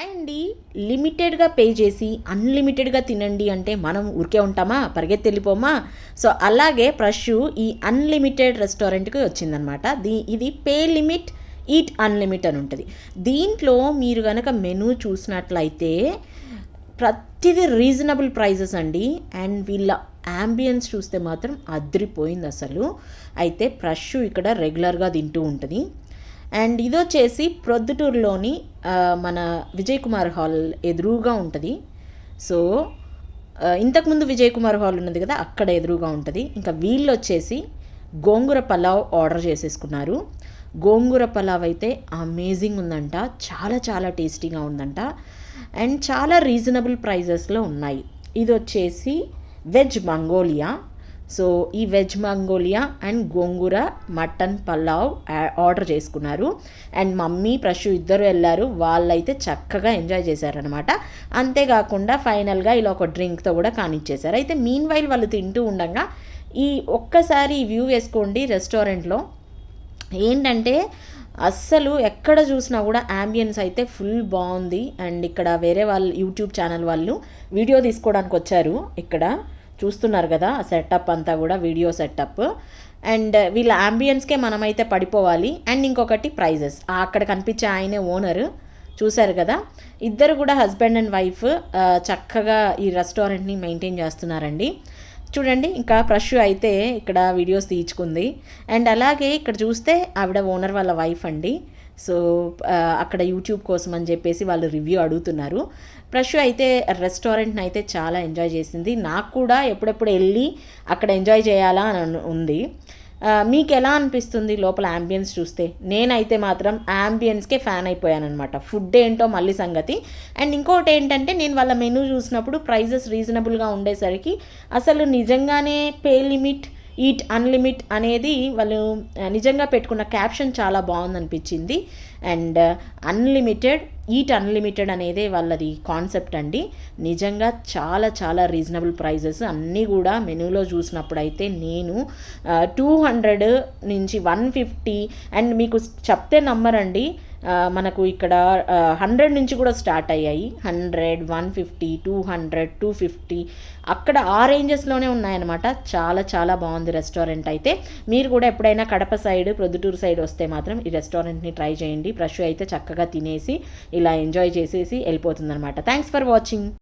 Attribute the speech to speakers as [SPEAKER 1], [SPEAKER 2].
[SPEAKER 1] Hi అండి. లిమిటెడ్గా pay చేసి అన్లిమిటెడ్గా తినండి అంటే మనం ఊరికే ఉంటామా, పరిగెత్తి వెళ్ళిపోమా? సో అలాగే ప్రషు ఈ అన్లిమిటెడ్ రెస్టారెంట్కి వచ్చిందనమాట. ఇది పే లిమిట్ ఈట్ అన్లిమిట్ అని ఉంటుంది. దీంట్లో మీరు కనుక మెనూ చూసినట్లయితే ప్రతిదీ రీజనబుల్ ప్రైజెస్ అండి. అండ్ వీళ్ళ యాంబియన్స్ చూస్తే మాత్రం అదిరిపోయింది అసలు. అయితే ప్రషు ఇక్కడ రెగ్యులర్గా తింటూ ఉంటుంది. అండ్ ఇది వచ్చేసి ప్రొద్దుటూరులోని మన విజయ్ కుమార్ హాల్ ఎదురుగా ఉంటుంది. సో ఇంతకుముందు విజయ్ కుమార్ హాల్ ఉన్నది కదా, అక్కడ ఎదురుగా ఉంటుంది. ఇంకా వీళ్ళు వచ్చేసి గోంగూర పలావ్ ఆర్డర్ చేసేసుకున్నారు. గోంగూర పలావ్ అయితే అమేజింగ్ ఉందంట, చాలా చాలా టేస్టీగా ఉందంట. అండ్ చాలా రీజనబుల్ ప్రైజెస్లో ఉన్నాయి. ఇది వచ్చేసి వెజ్ మంగోలియా. సో ఈ veg Mongolia and gongura mutton pulao order చేసుకున్నారు. అండ్ మమ్మీ ప్రషు ఇద్దరు వెళ్ళారు. వాళ్ళైతే చక్కగా ఎంజాయ్ చేశారనమాట. అంతేకాకుండా ఫైనల్గా ఇలా ఒక డ్రింక్తో కూడా కానిచ్చేశారు. అయితే మీన్ వైల్ వాళ్ళు తింటూ ఉండగా ఈ ఒక్కసారి వ్యూ వేసుకోండి. రెస్టారెంట్లో ఏంటంటే అస్సలు ఎక్కడ చూసినా కూడా యాంబియన్స్ అయితే ఫుల్ బాగుంది. అండ్ ఇక్కడ వేరే వాళ్ళు యూట్యూబ్ ఛానల్ వాళ్ళు వీడియో తీసుకోవడానికి వచ్చారు. ఇక్కడ చూస్తున్నారు కదా ఆ సెటప్ అంతా కూడా వీడియో సెటప్. అండ్ వీళ్ళ యాంబియన్స్కే మనమైతే పడిపోవాలి. అండ్ ఇంకొకటి ప్రైజెస్, అక్కడ కనిపించే ఆయనే ఓనర్, చూశారు కదా. ఇద్దరు కూడా హస్బెండ్ అండ్ వైఫ్ చక్కగా ఈ రెస్టారెంట్ని మెయింటైన్ చేస్తున్నారండి. చూడండి, ఇంకా ప్రషు అయితే ఇక్కడ వీడియోస్ తీయించుకుంది. అండ్ అలాగే ఇక్కడ చూస్తే ఆవిడ ఓనర్ వాళ్ళ వైఫ్ అండి. సో అక్కడ యూట్యూబ్ కోసం అని చెప్పేసి వాళ్ళు రివ్యూ అడుగుతున్నారు. ప్రషు అయితే రెస్టారెంట్ని అయితే చాలా ఎంజాయ్ చేసింది. నాకు కూడా ఎప్పుడెప్పుడు వెళ్ళి అక్కడ ఎంజాయ్ చేయాలా అని ఉంది. మీకు ఎలా అనిపిస్తుంది లోపల యాంబియన్స్ చూస్తే? నేనైతే మాత్రం యాంబియన్స్కే ఫ్యాన్ అయిపోయాను అనమాట. ఫుడ్ ఏంటో మళ్ళీ సంగతి. అండ్ ఇంకోటి ఏంటంటే, నేను వాళ్ళ మెనూ చూసినప్పుడు ప్రైజెస్ రీజనబుల్గా ఉండేసరికి అసలు నిజంగానే పే లిమిట్ ఈట్ అన్లిమిట్ అనేది వాళ్ళు నిజంగా పెట్టుకున్న క్యాప్షన్ చాలా బాగుందనిపించింది. అండ్ అన్లిమిటెడ్ ఈట్ అన్లిమిటెడ్ అనేది వాళ్ళది కాన్సెప్ట్ అండి. నిజంగా చాలా చాలా రీజనబుల్ ప్రైజెస్ అన్నీ కూడా మెనూలో చూసినప్పుడైతే నేను 200 నుంచి 150 అండ్ మీకు చెప్తే నమ్మరండి, మనకు ఇక్కడ 100 నుంచి కూడా స్టార్ట్ అయ్యాయి. 100, 150, 200, 250 అక్కడ ఆ రేంజెస్లోనే ఉన్నాయన్నమాట. చాలా చాలా బాగుంది రెస్టారెంట్ అయితే. మీరు కూడా ఎప్పుడైనా కడప సైడ్, ప్రొద్దుటూరు సైడ్ వస్తే మాత్రం ఈ రెస్టారెంట్ని ట్రై చేయండి. ప్రషు అయితే చక్కగా తినేసి ఇలా ఎంజాయ్ చేసేసి వెళ్ళిపోతుందన్నమాట. Thanks for watching.